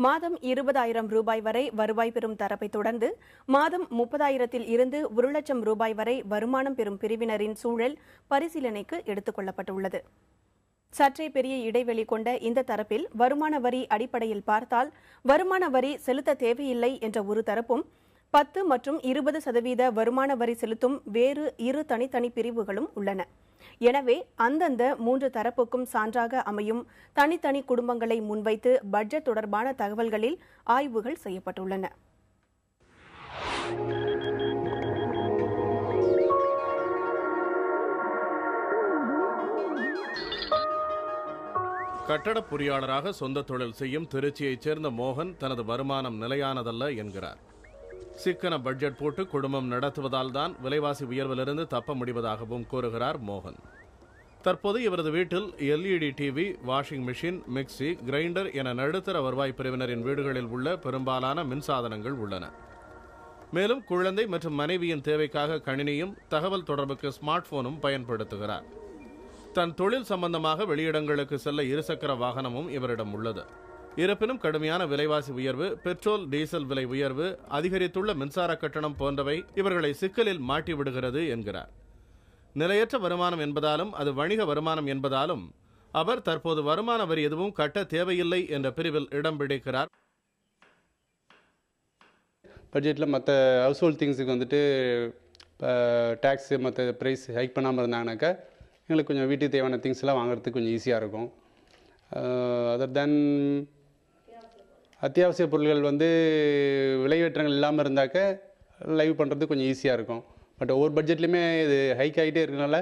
மாதம் 20,000 ரூபாய் வரை வருவாய் பெறும் தரப்பை தொடர்ந்து மாதம் 30,000 இருந்து 1,00,000 ரூபாய் வரை வருமானம் பெறும் பிரிவினரின் சூழல் பரிசீலனைக்கு எடுத்துக் கொள்ளப்பட்டுள்ளது. சற்றே பெரிய இடைவெளி கொண்ட இந்த தரப்பில் வருமான வரி அடிப்படையில் பார்த்தால் வருமான வரி செலுத்த தேவையில்லை என்ற ஒரு தரப்பும் 10 மற்றும் 20% வருமான வரி செலுத்தும் வேறு இரு தனித்தனி பிரிவுகளும் உள்ளன. எனவே அந்தந்த 3 தரப்புக்கும் சான்றாக அமையும் தனித்தனி குடும்பங்களை முன்வைத்து பட்ஜெட் தொடர்பான தகவல்களில் ஆய்வுகள் செய்யப்பட்டுள்ளன. கட்டட பொறியாளராக சொந்த தொழில் செய்யும் திருச்சியைச் சேர்ந்த மோகன் தனது வருமானம் நிலையானதல்ல என்கிறார். சிக்கன பட்ஜெட் போட்டு குடும்பம் நடத்துவதால் தான் விலைவாசி உயர்விலிருந்து தப்ப முடிவதாகவும் கூறுகிறார் மோகன். தற்போது இவரது வீட்டில் LED TV, washing machine, mixie, grinder என நடுத்தர வருவாய் பிரிவினரின் வீடுகளில் உள்ள பெரும்பாலான மின்சாதனங்கள் உள்ளன. மேலும் குழந்தை மற்றும் மனைவியின் தேவைக்காக கணினியும் தகவல் தொடர்புக்கு ஸ்மார்ட் போனும் பயன்படுத்துகிறார். தன் தொழில் சம்பந்தமாக வெளியிடங்களுக்கு செல்ல இருசக்கர வாகனமும் இவரிடம் உள்ளது. இருப்பினும் கடுமையான விலைவாசி உயர்வு, பெட்ரோல் டீசல் விலை உயர்வு, அதிகரித்துள்ள மின்சார கட்டணம் போன்றவை இவர்களை சிக்கலில் மாட்டிவிடுகிறது என்கிறார். நிலையற்ற வருமானம் என்பதாலும் அது வணிக வருமானம் என்பதாலும் அவர் தற்போது வருமான வரி எதுவும் கட்ட தேவையில்லை என்ற பிரிவில் இடம் பிடிக்கிறார். பட்ஜெட்டில் மற்ற ஹவுஸ் ஹோல்ட் திங்ஸுக்கு வந்துட்டு டேக்ஸு மற்ற ப்ரைஸ் ஹைக் பண்ணாமல் இருந்தாங்கனாக்கா எங்களுக்கு கொஞ்சம் வீட்டுக்கு தேவையான திங்ஸ் எல்லாம் வாங்குறதுக்கு கொஞ்சம் ஈஸியாக இருக்கும். அதர் தென் அத்தியாவசிய பொருட்கள் வந்து விலையேற்றங்கள் இல்லாமல் இருந்தாக்க லைவ் பண்ணுறது கொஞ்சம் ஈஸியாக இருக்கும். பட் ஒவ்வொரு பட்ஜெட்லையுமே இது ஹைக் ஆகிட்டே இருக்கிறனால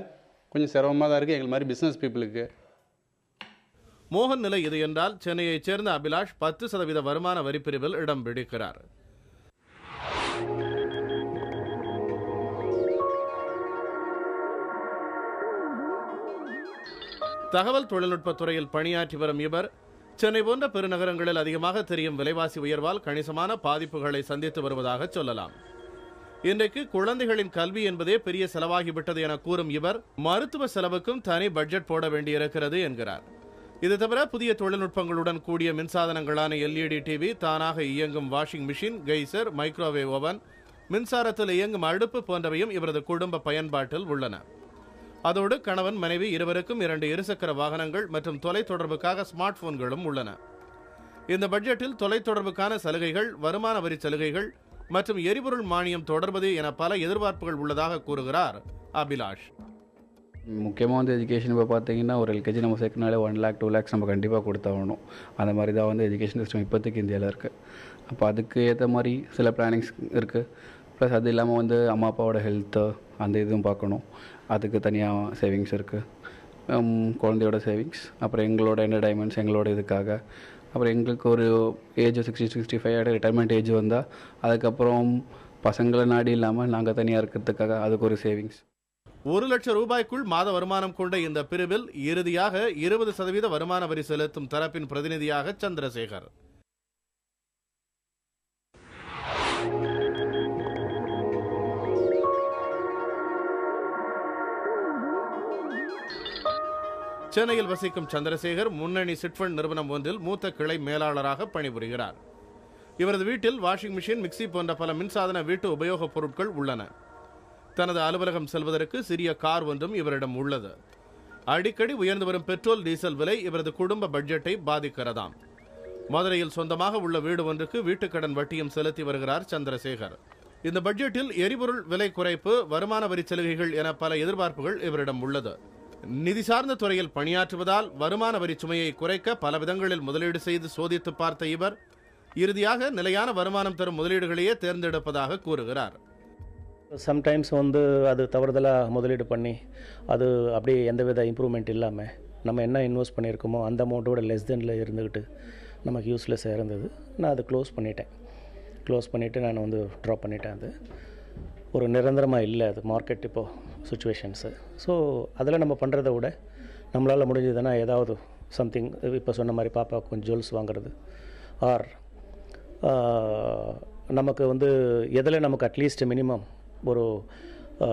கொஞ்சம் சிரமமாக தான் இருக்குது எங்கள் மாதிரி பிஸ்னஸ் பீப்புளுக்கு. மோகன் நிலை இது என்றால் சென்னையைச் சேர்ந்த அபிலாஷ் 10% வருமான வரி பிரிவில் இடம் பிடிக்கிறார். தகவல் தொழில்நுட்பத் துறையில் பணியாற்றி வரும் இவர் சென்னை போன்ற பெருநகரங்களில் அதிகமாக தெரியும் விலைவாசி உயர்வால் கணிசமான பாதிப்புகளை சந்தித்து வருவதாக சொல்லலாம். இன்றைக்கு குழந்தைகளின் கல்வி என்பதே பெரிய செலவாகிவிட்டது என கூறும் இவர் மருத்துவ செலவுக்கும் தனி பட்ஜெட் போட வேண்டியிருக்கிறது என்கிறார். இது தவிர புதிய தொழில்நுட்பங்களுடன் கூடிய மின்சாதனங்களான LED டிவி, தானாக இயங்கும் washing machine, geyser, microwave oven, மின்சாரத்தில் இயங்கும் அடுப்பு போன்றவையும் இவரது குடும்ப பயன்பாட்டில் உள்ளன. அதோடு கணவன் மனைவி இருவருக்கும் 2 இருசக்கர வாகனங்கள் மற்றும் தொலைத்தொடர்புக்காக ஸ்மார்ட் போன்களும் உள்ளன. இந்த பட்ஜெட்டில் தொலைத்தொடர்புக்கான சலுகைகள், வருமான வரி சலுகைகள் மற்றும் எரிபொருள் மானியம் தொடர்பது என பல எதிர்பார்ப்புகள் உள்ளதாக கூறுகிறார் அபிலாஷ். முக்கியமாக வந்து எஜுகேஷன் இப்போ பார்த்தீங்கன்னா ஒரு LKG நம்ம சேர்க்கனாலே 1 lakh 2 lakhs நம்ம கண்டிப்பாக கொடுத்தாகணும். அந்த மாதிரி தான் வந்து எஜுகேஷன் சிஸ்டம் இப்போதைக்கு இந்தியாவில் இருக்குது. அப்போ அதுக்கு ஏற்ற மாதிரி சில பிளானிங்ஸ் இருக்குது. ப்ளஸ் அது இல்லாமல் வந்து அம்மா அப்பாவோட ஹெல்த்து அந்த இதுவும் பார்க்கணும். அதுக்கு தனியாக சேவிங்ஸ் இருக்குது. குழந்தையோட சேவிங்ஸ், அப்புறம் எங்களோட என்டர்டைன்மெண்ட்ஸ், எங்களோட இதுக்காக, அப்புறம் எங்களுக்கு ஒரு ஏஜ் 60-65 ரிட்டைர்மெண்ட் ஏஜ் வந்தால் அதுக்கப்புறம் பசங்களை நாடி இல்லாமல் நாங்கள் தனியாக இருக்கிறதுக்காக அதுக்கு ஒரு சேவிங்ஸ். 1,00,000 ரூபாய்க்குள் மாத வருமானம் கொண்ட இந்த பிரிவில் இறுதியாக 20% வருமான வரி செலுத்தும் தரப்பின் பிரதிநிதியாக சந்திரசேகர். சென்னையில் வசிக்கும் சந்திரசேகர் முன்னணி சிட்ஃபண்ட் நிறுவனம் ஒன்றில் மூத்த கிளை மேலாளராக பணிபுரிகிறார். இவரது வீட்டில் வாஷிங் மிஷின், மிக்சி போன்ற பல மின்சாதன வீட்டு உபயோகப் பொருட்கள் உள்ளன. தனது அலுவலகம் செல்வதற்கு சிறிய கார் ஒன்றும் இவரிடம் உள்ளது. அடிக்கடி உயர்ந்து வரும் பெட்ரோல் டீசல் விலை இவரது குடும்ப பட்ஜெட்டை பாதிக்கிறதாம். மதுரையில் சொந்தமாக உள்ள வீடு ஒன்றுக்கு வீட்டுக்கடன் வட்டியும் செலுத்தி வருகிறார் சந்திரசேகர். இந்த பட்ஜெட்டில் எரிபொருள் விலை குறைப்பு, வருமான வரி சலுகைகள் என பல எதிர்பார்ப்புகள் இவரிடம் உள்ளது. நிதி சார்ந்த துறையில் பணியாற்றுவதால் வருமான வரி சுமையை குறைக்க பல விதங்களில் முதலீடு செய்து சோதித்து பார்த்த இவர் இறுதியாக நிலையான வருமானம் தரும் முதலீடுகளையே தேர்ந்தெடுப்பதாக கூறுகிறார். சம்டைம்ஸ் வந்து அது தவறுதலாக முதலீடு பண்ணி அது அப்படியே எந்தவித இம்ப்ரூவ்மெண்ட் இல்லாமல் நம்ம என்ன இன்வெஸ்ட் பண்ணியிருக்கோமோ அந்த அமௌண்ட்டோட லெஸ் தெனில் இருந்துக்கிட்டு நமக்கு யூஸ்லெஸ்ஸாக இருந்தது. நான் அதை க்ளோஸ் பண்ணிவிட்டு நான் வந்து ட்ராப் பண்ணிட்டேன். அது ஒரு நிரந்தரமாக இல்லை அது மார்க்கெட் இப்போது சுச்சுவேஷன்ஸு. ஸோ அதில் நம்ம பண்ணுறத விட நம்மளால் முடிஞ்சதுன்னா ஏதாவது சம்திங் இப்போ சொன்ன மாதிரி பாப்பா கொஞ்சம் ஜுவல்ஸ் வாங்குறது, ஆர் நமக்கு வந்து எதில் நமக்கு அட்லீஸ்ட் மினிமம் ஒரு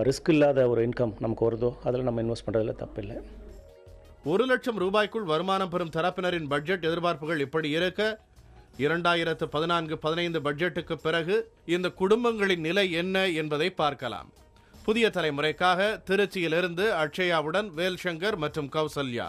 ரிஸ்க் இல்லாத ஒரு இன்கம் நமக்கு வருதோ அதில் நம்ம இன்வெஸ்ட் பண்ணுறதுல தப்பில்லை. 1,00,000 ரூபாய்க்குள் வருமானம் பெறும் தரப்பினரின் பட்ஜெட் எதிர்பார்ப்புகள் இப்படி இருக்க, 2014-15 பட்ஜெட்டுக்கு பிறகு இந்த குடும்பங்களின் நிலை என்ன என்பதை பார்க்கலாம். புதிய தலைமுறைக்காக திருச்சியிலிருந்து அக்ஷயாவுடன் வேல்சங்கர் மற்றும் கௌசல்யா.